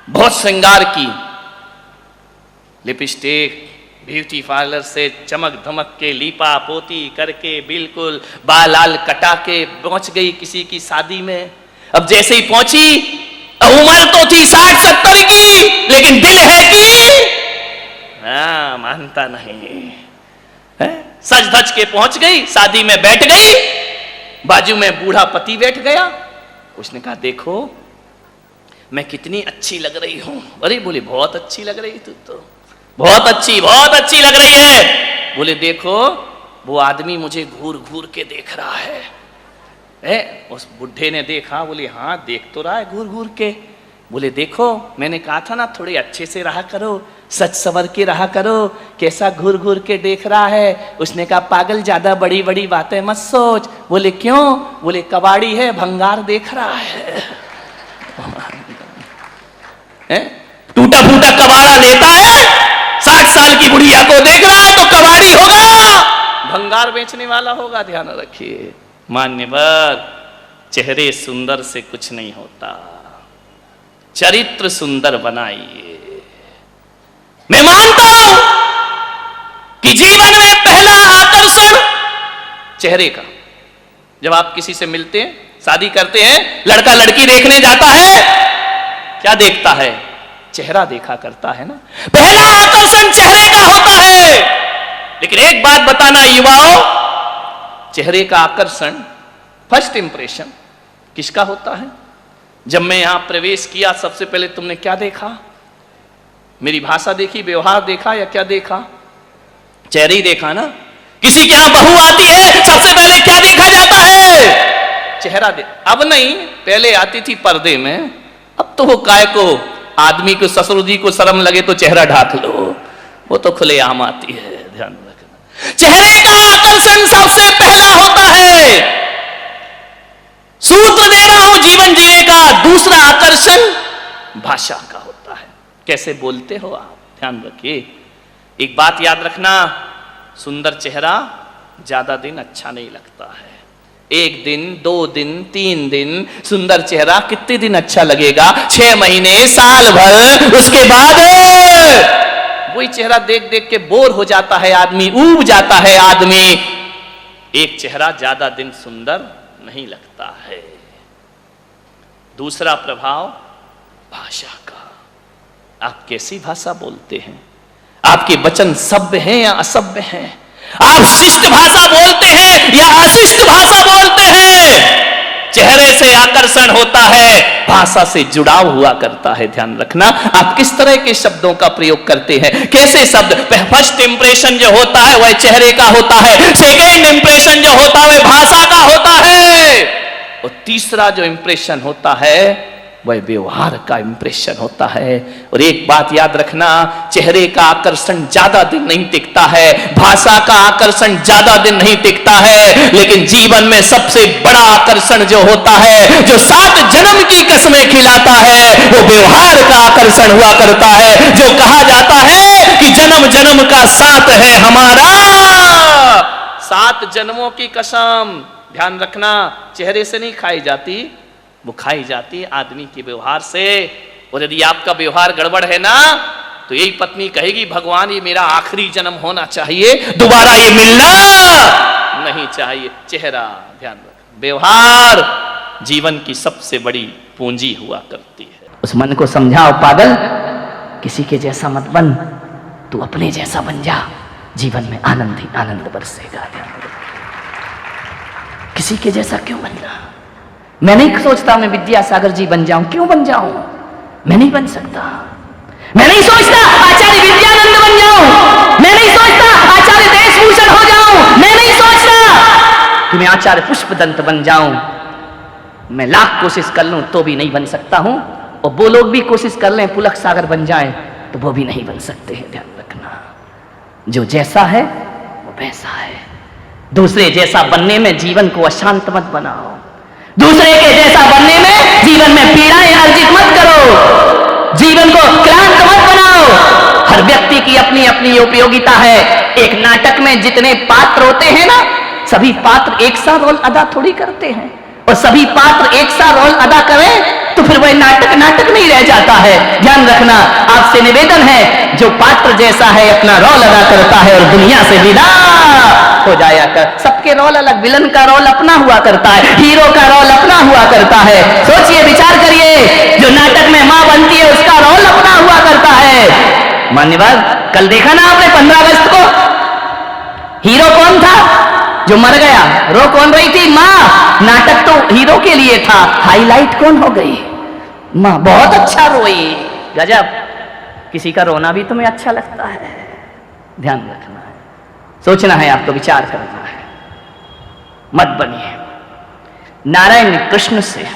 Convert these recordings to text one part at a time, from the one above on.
बहुत श्रृंगार की, लिपस्टिक, ब्यूटी पार्लर से चमक धमक के लीपा पोती करके बिल्कुल बाल लाल कटा के पहुंच गई किसी की शादी में। अब जैसे ही पहुंची, उम्र तो थी 60-70 की, लेकिन दिल है कि मानता नहीं है? सज धज के पहुंच गई, शादी में बैठ गई, बाजू में बूढ़ा पति बैठ गया। उसने कहा देखो मैं कितनी अच्छी लग रही हूं। अरे बोले बहुत अच्छी लग रही तू तो, बहुत अच्छी लग रही है। बोले देखो वो आदमी मुझे घूर घूर के देख रहा है। उस बुढ़े ने देखा, बोले हाँ देख तो रहा है घूर घूर के। बोले देखो मैंने कहा था ना थोड़े अच्छे से रहा करो, सच सवर के रहा करो, कैसा घूर घूर के देख रहा है। उसने कहा पागल ज्यादा बड़ी बड़ी बातें मत सोच। बोले क्यों? बोले कबाड़ी है, भंगार देख रहा है। टूटा फूटा कबाड़ा लेता है, 60 साल की बुढ़िया को देख रहा है तो कबाड़ी होगा, भंगार बेचने वाला होगा। ध्यान रखिए मान्यवर, चेहरे सुंदर से कुछ नहीं होता, चरित्र सुंदर बनाइए। मैं मानता हूं कि जीवन में पहला आकर्षण चेहरे का। जब आप किसी से मिलते हैं, शादी करते हैं, लड़का लड़की देखने जाता है, क्या देखता है? चेहरा देखा करता है ना। पहला आकर्षण चेहरे का होता है। लेकिन एक बात बताना युवाओं, चेहरे का आकर्षण, फर्स्ट इंप्रेशन किसका होता है? जब मैं यहां प्रवेश किया सबसे पहले तुमने क्या देखा? मेरी भाषा देखी, व्यवहार देखा या क्या देखा? चेहरे ही देखा ना। किसी के यहां बहू आती है सबसे पहले क्या देखा जाता है? चेहरा अब नहीं, पहले आती थी पर्दे में, अब तो वो काय को आदमी को ससुर जी को शर्म लगे तो चेहरा ढाक लो, वो तो खुलेआम आती है। ध्यान रखना, चेहरे का आकर्षण सबसे पहला होता है। सूत्र दे रहा हूं जीवन जीने का। दूसरा आकर्षण भाषा का होता है, कैसे बोलते हो आप। ध्यान रखिए, एक बात याद रखना, सुंदर चेहरा ज्यादा दिन अच्छा नहीं लगता है। 1 दिन, 2 दिन, 3 दिन सुंदर चेहरा कितने दिन अच्छा लगेगा? 6 महीने, साल भर, उसके बाद वही चेहरा देख देख के बोर हो जाता है आदमी, ऊब जाता है आदमी। एक चेहरा ज्यादा दिन सुंदर नहीं लगता है। दूसरा प्रभाव भाषा का। आप कैसी भाषा बोलते हैं? आपके वचन सभ्य हैं या असभ्य हैं? आप शिष्ट भाषा बोलते हैं या अशिष्ट भाषा बोलते हैं? चेहरे से आकर्षण होता है, भाषा से जुड़ाव हुआ करता है। ध्यान रखना, आप किस तरह के शब्दों का प्रयोग करते हैं, कैसे शब्द। फर्स्ट इंप्रेशन जो होता है वह चेहरे का होता है, सेकेंड इंप्रेशन जो होता है वह भाषा का होता है, और तीसरा जो इंप्रेशन होता है वह व्यवहार का इंप्रेशन होता है। और एक बात याद रखना, चेहरे का आकर्षण ज्यादा दिन नहीं टिकता है, भाषा का आकर्षण ज्यादा दिन नहीं टिकता है, लेकिन जीवन में सबसे बड़ा आकर्षण जो होता है, जो 7 जन्म की कसमें खिलाता है, वो व्यवहार का आकर्षण हुआ करता है। जो कहा जाता है कि जन्म जन्म का साथ है हमारा, 7 जन्मों की कसम। ध्यान रखना, चेहरे से नहीं खाई जाती, वो खाई जाती है आदमी के व्यवहार से। और यदि आपका व्यवहार गड़बड़ है ना, तो यही पत्नी कहेगी भगवान ये मेरा आखिरी जन्म होना चाहिए, दोबारा ये मिलना नहीं चाहिए। चेहरा, ध्यान रख, व्यवहार जीवन की सबसे बड़ी पूंजी हुआ करती है। उस मन को समझाओ पागल, किसी के जैसा मत बन, तू अपने जैसा बन जा, जीवन में आनंद ही आनंद बरसेगा। किसी के जैसा क्यों बनना? मैं नहीं सोचता मैं विद्यासागर जी बन जाऊं, क्यों बन जाऊं? मैं नहीं बन सकता। मैं नहीं सोचता आचार्य विद्यानंद बन जाऊं, मैं नहीं सोचता आचार्य देशभूषण हो जाऊं, मैं नहीं सोचता कि मैं आचार्य पुष्पदंत बन जाऊं। मैं लाख कोशिश कर लूं तो भी नहीं बन सकता हूं, और वो लोग भी कोशिश कर लें पुलक सागर बन जाएं तो वो भी नहीं बन सकते हैं। ध्यान रखना, जो जैसा है वो वैसा है। दूसरे जैसा बनने में जीवन को अशांत मत बनाओ, दूसरे के जैसा बनने में जीवन में पीड़ाएं अर्जित मत करो, जीवन को क्लांत मत बनाओ। हर व्यक्ति की अपनी अपनी उपयोगिता है। एक नाटक में जितने पात्र होते हैं ना, सभी पात्र एक सा रोल अदा थोड़ी करते हैं, और सभी पात्र एक सा रोल अदा करें तो फिर वह नाटक नाटक नहीं रह जाता है। ध्यान रखना, आपसे निवेदन है, जो पात्र जैसा है अपना रोल अदा करता है और दुनिया से विदा हो जाया कर। सबके रोल अलग, विलन का रोल अपना हुआ करता है, हीरो का रोल अपना हुआ करता है। सोचिए, विचार करिए, जो नाटक में मां बनती है उसका रोल अपना हुआ करता है। मान्यवर, कल देखा ना आपने 15 अगस्त को, हीरो कौन था जो मर गया? रो कौन रही थी? मां। नाटक तो हीरो के लिए था, हाईलाइट कौन हो गई? मां। बहुत अच्छा रोई। गजब, किसी का रोना भी तुम्हें अच्छा लगता है? ध्यान रखना है, सोचना है, आपको विचार करना है, मत बनिए। नारायण ने कृष्ण से,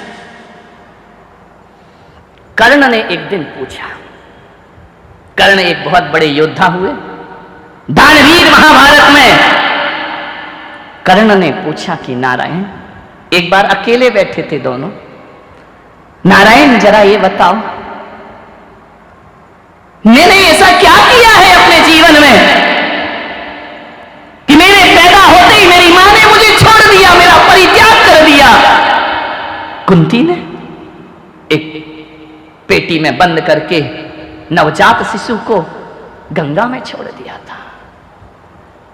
कर्ण ने एक दिन पूछा, कर्ण एक बहुत बड़े योद्धा हुए, दानवीर महाभारत में। कर्ण ने पूछा कि नारायण, एक बार अकेले बैठे थे दोनों, नारायण जरा ये बताओ, मैंने ऐसा क्या किया है अपने जीवन में कि मेरे पैदा होते ही मेरी मां ने मुझे छोड़ दिया, मेरा परित्याग कर दिया? कुंती ने एक पेटी में बंद करके नवजात शिशु को गंगा में छोड़ दिया था।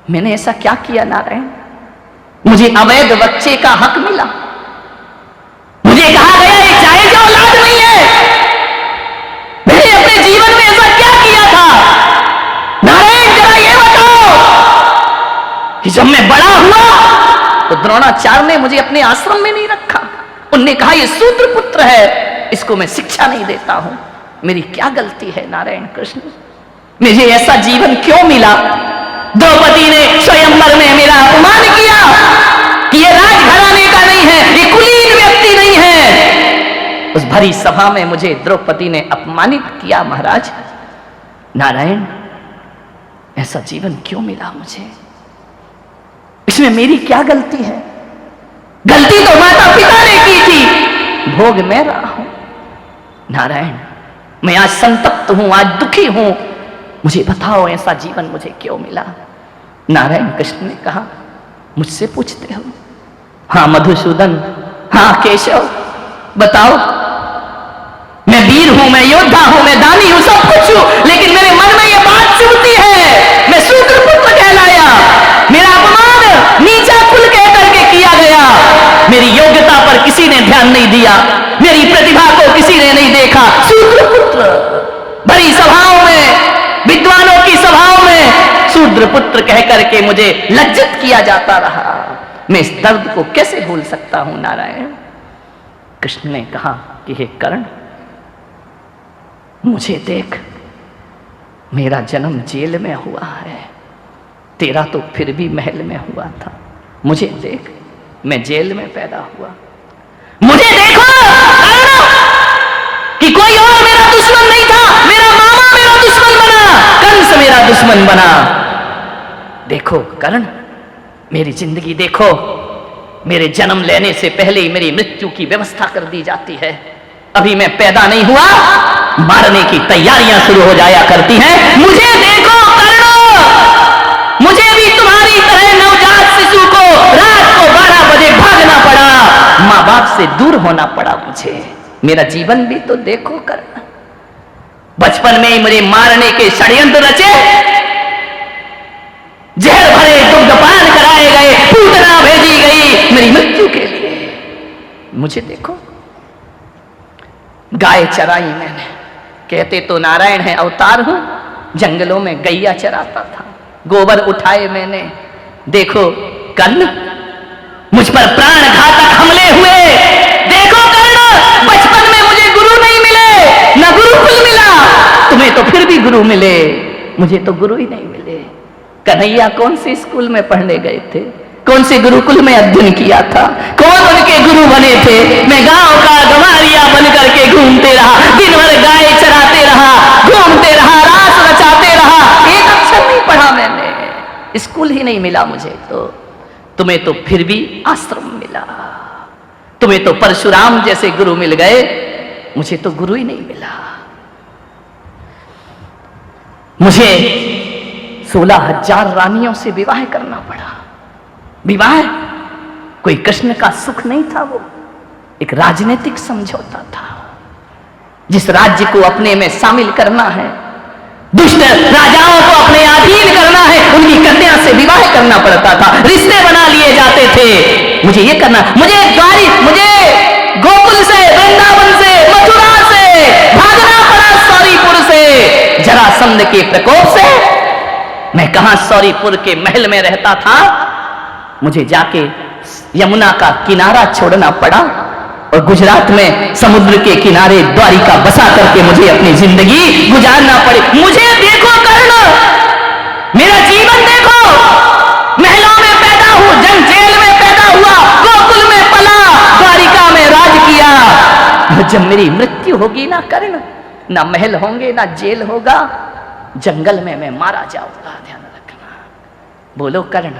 मैंने ऐसा क्या किया नारायण? मुझे अवैध बच्चे का हक मिला, मुझे कहा गया ये जायज औलाद नहीं है। मैंने अपने जीवन में ऐसा क्या किया था नारायण, जरा ये बताओ कि जब मैं बड़ा हुआ तो द्रोणाचार्य ने मुझे अपने आश्रम में नहीं रखा। उनने कहा ये शूद्र पुत्र है, इसको मैं शिक्षा नहीं देता हूं। मेरी क्या गलती है नारायण कृष्ण? मुझे ऐसा जीवन क्यों मिला? द्रौपदी ने स्वयंवर में मेरा अपमान किया कि ये राजघराने का नहीं है, ये कुलीन व्यक्ति नहीं है। उस भरी सभा में मुझे द्रौपदी ने अपमानित किया। महाराज नारायण, ऐसा जीवन क्यों मिला मुझे? इसमें मेरी क्या गलती है? गलती तो माता पिता ने की थी, भोग मैं रहा हूं। नारायण, मैं आज संतप्त हूं, आज दुखी हूं, मुझे बताओ ऐसा जीवन मुझे क्यों मिला? नारायण कृष्ण ने कहा, मुझसे पूछते हो? हाँ मधुसूदन, हाँ केशव, बताओ। मैं वीर हूं, मैं योद्धा हूं, मैं दानी हूं, सब कुछ हूं, लेकिन मेरे मन में यह बात चुभती है, मैं शूद्र पुत्र कहलाया, मेरा अपमान नीचा कुल कह करके किया गया, मेरी योग्यता पर किसी ने ध्यान नहीं दिया, मेरी प्रतिभा को किसी ने नहीं देखा। शूद्र पुत्र, बड़ी सभाओं में, विद्वानों की सभाओं में शूद्र पुत्र कह करके मुझे लज्जित किया जाता रहा। मैं इस दर्द को कैसे भूल सकता हूं नारायण? कृष्ण ने कहा कि हे कर्ण, मुझे देख, मेरा जन्म जेल में हुआ है, तेरा तो फिर भी महल में हुआ था। मुझे देख, मैं जेल में पैदा हुआ। मुझे देखो कि कोई और मेरा दुश्मन नहीं था, मेरा मामा मेरा दुश्मन बना, कंस मेरा दुश्मन बना। देखो कर्ण, मेरी जिंदगी देखो, मेरे जन्म लेने से पहले ही मेरी मृत्यु की व्यवस्था कर दी जाती है। अभी मैं पैदा नहीं हुआ, मारने की तैयारियां शुरू हो जाया करती हैं। मुझे देखो कर्ण, मुझे भी तुम्हारी तरह नवजात शिशु को रात को 12 बजे भागना पड़ा, माँ बाप से दूर होना पड़ा मुझे। मेरा जीवन भी तो देखो कर्ण, बचपन में ही मुझे मारने के षड्यंत्र रचे, जहर भरे दुग्धपान कराए गए, पूतना भेजी गई मेरी मृत्यु के लिए। मुझे देखो, गाय चराई मैंने, कहते तो नारायण है अवतार हूं, जंगलों में गैया चराता था, गोबर उठाए मैंने। देखो कर्ण, मुझ पर प्राण घातक हमले हुए। देखो कर्ण, बचपन में मुझे गुरु नहीं मिले, न गुरुकुल मिला, तुम्हें तो फिर भी गुरु मिले, मुझे तो गुरु ही नहीं मिले। कन्हैया कौन से स्कूल में पढ़ने गए थे, कौन से गुरुकुल में अध्ययन किया था, कौन उनके गुरु बने थे? मैं गांव का गवारिया बन करके घूमते रहा, दिन भर गाय चराते रहा, घूमते रहा, रास रचाते रहा, एक अक्षर नहीं पढ़ा मैंने, स्कूल ही नहीं मिला मुझे। तो तुम्हें तो फिर भी आश्रम मिला, तुम्हें तो परशुराम जैसे गुरु मिल गए, मुझे तो गुरु ही नहीं मिला। मुझे 16,000 रानियों से विवाह करना पड़ा। विवाह कोई कृष्ण का सुख नहीं था, वो एक राजनीतिक समझौता था। जिस राज्य को अपने में शामिल करना है, दुष्ट राजाओं को अपने अधीन करना है, उनकी कन्या से विवाह करना पड़ता था, रिश्ते बना लिए जाते थे। मुझे ये करना, मुझे गोकुल से, वृंदावन से, मथुरा से भागना पड़ा, सौरीपुर से, जरासंध के प्रकोप से। मैं कहां सौरीपुर के महल में रहता था, मुझे जाके यमुना का किनारा छोड़ना पड़ा और गुजरात में समुद्र के किनारे द्वारिका बसा करके मुझे अपनी जिंदगी गुजारना पड़ी। मुझे देखो कर्ण, मेरा जीवन देखो, महलों में पैदा हुआ, जेल में पैदा हुआ, गोकुल में पला, द्वारिका में राज किया। जब मेरी मृत्यु होगी ना कर्ण, ना महल होंगे ना जेल होगा, जंगल में मैं मारा जाऊंगा। ध्यान रखना। बोलो कर्ण,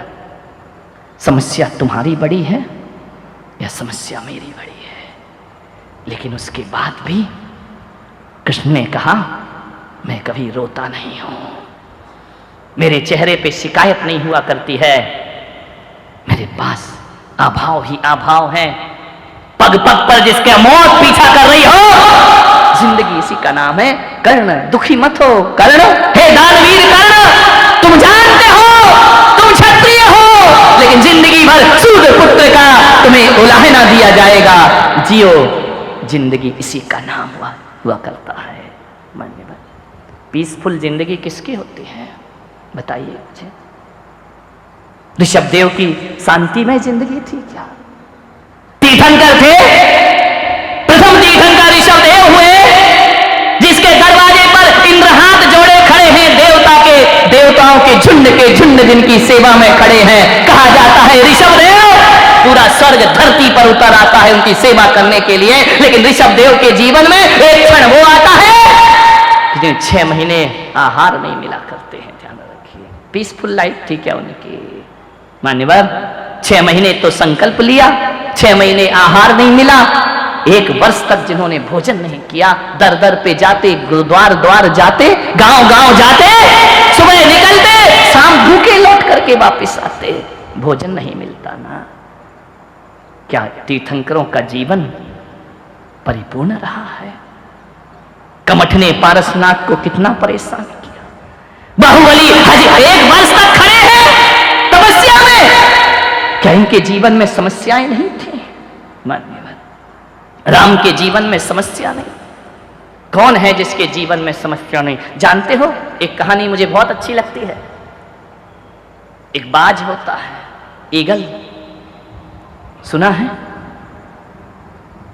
समस्या तुम्हारी बड़ी है या समस्या मेरी बड़ी है? लेकिन उसके बाद भी कृष्ण ने कहा, मैं कभी रोता नहीं हूं, मेरे चेहरे पे शिकायत नहीं हुआ करती है, मेरे पास अभाव ही अभाव है। पग पग पर जिसके मौत पीछा कर रही हो, जिंदगी इसी का नाम है। कर्ण, दुखी मत हो कर्ण, हे दानवीर कर्ण, तुम जानते हो तुम क्षत्रिय हो, लेकिन जिंदगी भर सूर्य पुत्र का तुम्हें उलाहना दिया जाएगा। जियो, जिंदगी इसी का नाम हुआ करता है। मान्यवर, पीसफुल जिंदगी किसकी होती है बताइए मुझे? ऋषभ देव की शांतिमय जिंदगी थी क्या? तीर्थंकर थे, प्रथम तीर्थंकर ऋषभ देव हुए, जिसके दरवाजे पर इंद्र हाथ जोड़े खड़े हैं, देवताओं के झुंड जिनकी सेवा में खड़े हैं। कहा जाता है ऋषभ देव, पूरा स्वर्ग धरती पर उतर आता है उनकी सेवा करने के लिए। लेकिन ऋषभ देव के जीवन में एक क्षण वो आता है जिन्हें 6 महीने आहार नहीं मिला करते हैं। ध्यान रखिए, पीसफुल लाइफ थी क्या उनकी? मान्यवर, 6 महीने तो संकल्प लिया, 6 महीने आहार नहीं मिला, 1 वर्ष तक जिन्होंने भोजन नहीं किया, दर दर पे जाते, गुरुद्वार द्वार जाते, गांव गांव जाते, सुबह निकलते, शाम भूखे लौट करके वापस आते, भोजन नहीं मिलता ना। क्या तीर्थंकरों का जीवन परिपूर्ण रहा है? कमठ ने पारसनाथ को कितना परेशान किया। बाहुबली 1 वर्ष तक खड़े हैं तपस्या में, क्या इनके जीवन में समस्याएं नहीं थी? मान्यवर, राम के जीवन में समस्या नहीं। कौन है जिसके जीवन में समस्या नहीं? जानते हो, एक कहानी मुझे बहुत अच्छी लगती है। एक बाज होता है, ईगल, सुना है?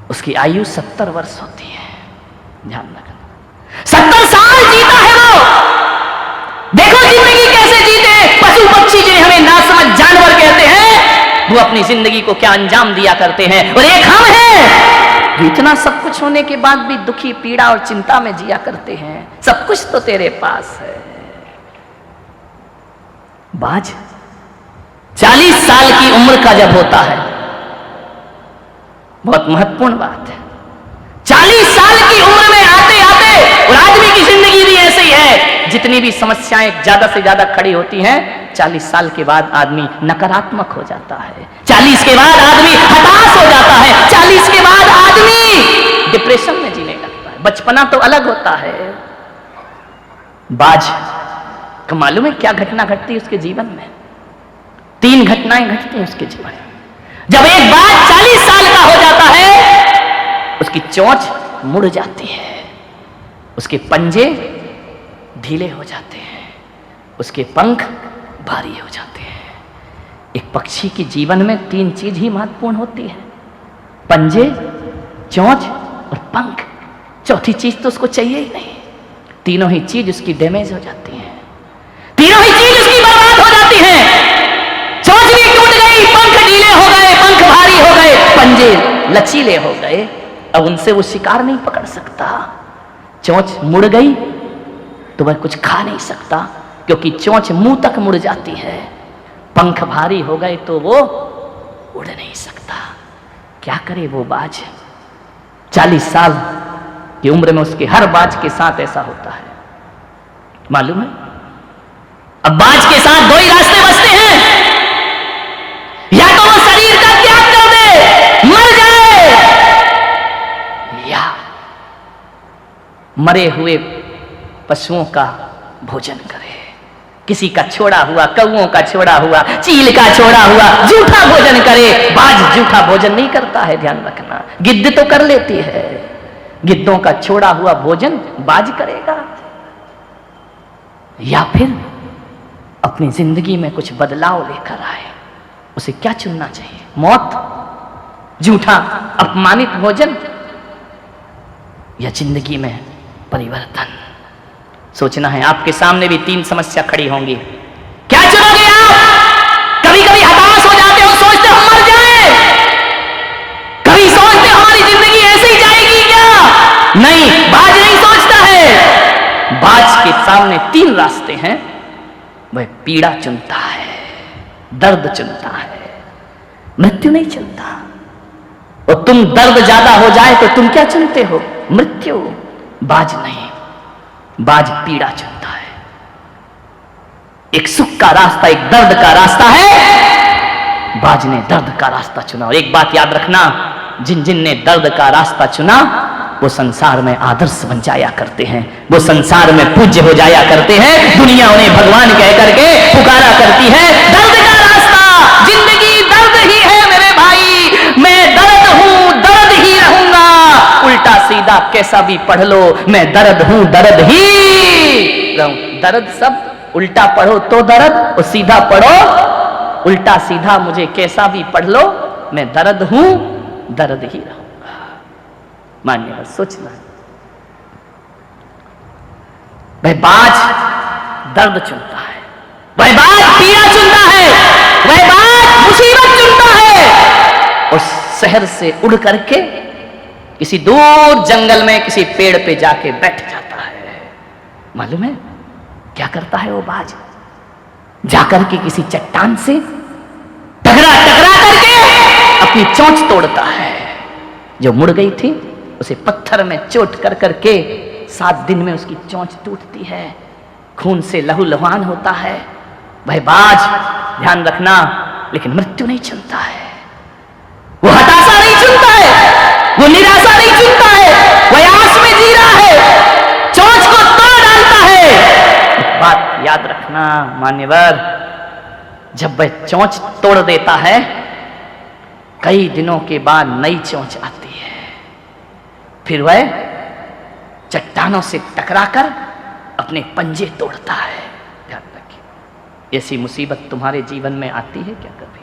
उसकी आयु 70 वर्ष होती है। ध्यान रखना, 70 साल जीता है वो। देखो जिंदगी कैसे जीते पशु पक्षी, जिन्हें हमें नासमझ जानवर कहते हैं, वो अपनी जिंदगी को क्या अंजाम दिया करते हैं। और एक हम हैं जो इतना सब कुछ होने के बाद भी दुखी, पीड़ा और चिंता में जिया करते हैं। सब कुछ तो तेरे पास है। बाज 40 साल की उम्र का जब होता है, बहुत महत्वपूर्ण बात है, 40 साल की उम्र में आते आते, और आदमी की जिंदगी भी ऐसे ही है, जितनी भी समस्याएं ज्यादा से ज्यादा खड़ी होती हैं, 40 साल के बाद आदमी नकारात्मक हो जाता है, 40 के बाद आदमी हताश हो जाता है, 40 के बाद आदमी डिप्रेशन में जीने लगता है। बचपना तो अलग होता है। बाज का मालूम है क्या घटना घटती है उसके जीवन में? 3 घटनाएं घटती हैं उसके जीवन में। जब एक बाज 40 साल का हो जाता है, उसकी चोंच मुड़ जाती है, उसके पंजे ढीले हो जाते हैं, उसके पंख भारी हो जाते हैं। एक पक्षी के जीवन में 3 चीज ही महत्वपूर्ण होती है, पंजे, चोंच और पंख। चौथी चीज तो उसको चाहिए ही नहीं। तीनों ही चीज उसकी डैमेज हो जाती है, तीनों ही चीज उसकी बर्बाद हो जाती है। चोंच भी टूट गई, पंख ढीले हो गए, पंख भारी हो गए, पंजे लचीले हो गए, अब उनसे वो शिकार नहीं पकड़ सकता। चोंच मुड़ गई तो वह कुछ खा नहीं सकता, क्योंकि चोंच मुंह तक मुड़ जाती है। पंख भारी हो गए तो वो उड़ नहीं सकता। क्या करे वो बाज? 40 साल की उम्र में उसके हर बाज के साथ ऐसा होता है, मालूम है? अब बाज के साथ 2 ही रास्ते बचते हैं, या तो वो शरीर का त्याग कर दे, मर जाए, या मरे हुए पशुओं का भोजन करे, किसी का छोड़ा हुआ, कौओं का छोड़ा हुआ, चील का छोड़ा हुआ जूठा भोजन करे। बाज जूठा भोजन नहीं करता है, ध्यान रखना। गिद्ध तो कर लेती है, गिद्धों का छोड़ा हुआ भोजन बाज करेगा। या फिर अपनी जिंदगी में कुछ बदलाव लेकर आए, उसे क्या चुनना चाहिए? मौत, जूठा अपमानित भोजन, या जिंदगी में परिवर्तन? सोचना है। आपके सामने भी 3 समस्या खड़ी होंगी। क्या चुनोगे आप? कभी कभी हताश हो जाते हो, सोचते हम मर जाए, कभी सोचते हमारी जिंदगी ऐसे ही जाएगी क्या? नहीं, बाज नहीं सोचता है। बाज के सामने 3 रास्ते हैं। वह पीड़ा चुनता है, दर्द चुनता है, मृत्यु नहीं चुनता। और तुम दर्द ज्यादा हो जाए तो तुम क्या चुनते हो? मृत्यु। बाज नहीं, बाज पीड़ा चुनता है। एक सुख का रास्ता, एक दर्द का रास्ता है। बाज ने दर्द का रास्ता चुना। और एक बात याद रखना, जिन जिन ने दर्द का रास्ता चुना वो संसार में आदर्श बन जाया करते हैं, वो संसार में पूज्य हो जाया करते हैं। दुनिया उन्हें भगवान कह करके पुकारा करती है। दर्द का रास्ता, जिंदगी दर्द ही है मेरे भाई, मैं दर्द हूं, दर्द ही रहूंगा। उल्टा सीधा कैसा भी पढ़ लो, मैं दर्द हूं, दर्द ही रहूं। दर्द सब उल्टा पढ़ो तो दर्द, और सीधा पढ़ो उल्टा सीधा, मुझे कैसा भी पढ़ लो, मैं दर्द हूं, दर्द ही रहूंगा। मान्यवर सोचना। वह बाज दर्द चुनता है, वह बाज पीड़ा चुनता है, वह बाज मुसीबत चुनता है। और शहर से उड़ करके किसी दूर जंगल में किसी पेड़ पे जाके बैठ जाता है। मालूम है क्या करता है वो बाज? जाकर के किसी चट्टान से टकरा करके अपनी चोंच तोड़ता है। जो मुड़ गई थी उसे पत्थर में चोट कर करके 7 दिन में उसकी चोंच टूटती है, खून से लहूलुहान होता है। वह बाज, ध्यान रखना, लेकिन मृत्यु नहीं चुनता है। वो हताशा नहीं चुनता है, वो निराशा नहीं चुनता है, वह आस में जी रहा है, चोंच को तोड़ डालता है। एक बात याद रखना मान्यवर, जब वह चोंच तोड़ देता है, कई दिनों के बाद नई चोंच आती है। फिर वह चट्टानों से टकराकर अपने पंजे तोड़ता है। ध्यान रखिए, ऐसी मुसीबत तुम्हारे जीवन में आती है क्या कभी?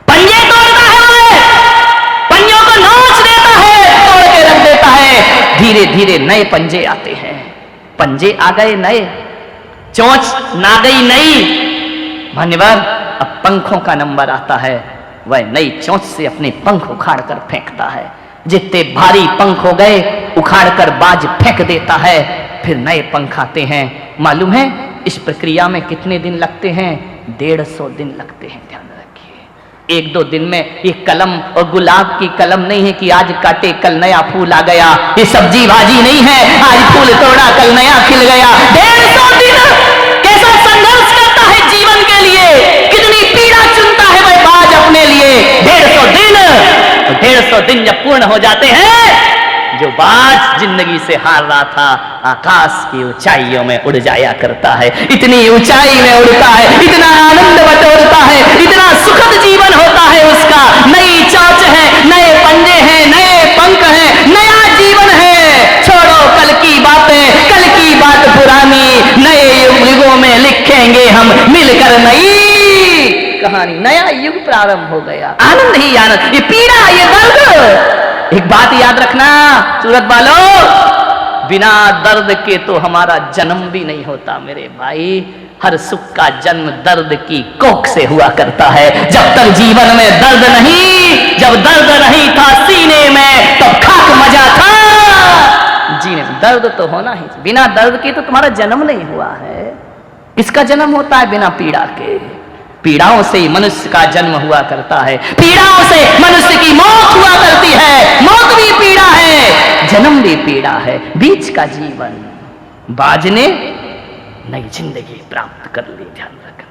पंजे तोड़ता है, पंजों को नोच देता है, तोड़ के रख देता है। धीरे धीरे नए पंजे आते हैं। पंजे आ गए नए, चोंच ना गई नई। मान्यवर, अब पंखों का नंबर आता है। वह नई चोंच से अपने पंख उखाड़ कर फेंकता है। जितने भारी पंख हो गए उखाड़ कर बाज फेंक देता है। फिर नए पंख आते हैं। मालूम है इस प्रक्रिया में कितने दिन लगते हैं? 150 दिन लगते हैं। ध्यान रखिए, 1-2 दिन में ये कलम और गुलाब की कलम नहीं है कि आज काटे कल नया फूल आ गया। ये सब्जी भाजी नहीं है, आज फूल तोड़ा कल नया खिल गया। 150 दिन कैसा संघर्ष करता है जीवन के लिए, कितनी पीड़ा चुनता है वह बाज अपने लिए। 150 दिन जब पूर्ण हो जाते हैं, जो बाज जिंदगी से हार रहा था आकाश की ऊंचाइयों में उड़ जाया करता है। इतनी ऊंचाई में उड़ता है, इतना आनंद बटोरता है, इतना सुखद जीवन होता है उसका। नई चोंच है, नए पंजे हैं, नए पंख हैं, नया जीवन है। छोड़ो कल की बातें, कल की बात पुरानी, नए युगों में लिखेंगे हम मिलकर नई कहानी। नया युग प्रारंभ हो गया। आनंद ही आनंद, ये पीड़ा, ये दर्द। एक बात याद रखना सूरत वालों, बिना दर्द के तो हमारा जन्म भी नहीं होता मेरे भाई। हर सुख का जन्म दर्द की कोख से हुआ करता है। जब तक जीवन में दर्द नहीं, जब दर्द नहीं था सीने में, तब खाक मजा था जीने में। दर्द तो होना ही, बिना दर्द के तो तुम्हारा जन्म नहीं हुआ है। किसका जन्म होता है बिना पीड़ा के? पीड़ाओं से ही मनुष्य का जन्म हुआ करता है, पीड़ाओं से मनुष्य की मौत हुआ करती है। मौत भी पीड़ा है, जन्म भी पीड़ा है, बीच का जीवन। बाज ने नई जिंदगी प्राप्त कर ली। ध्यान रखना।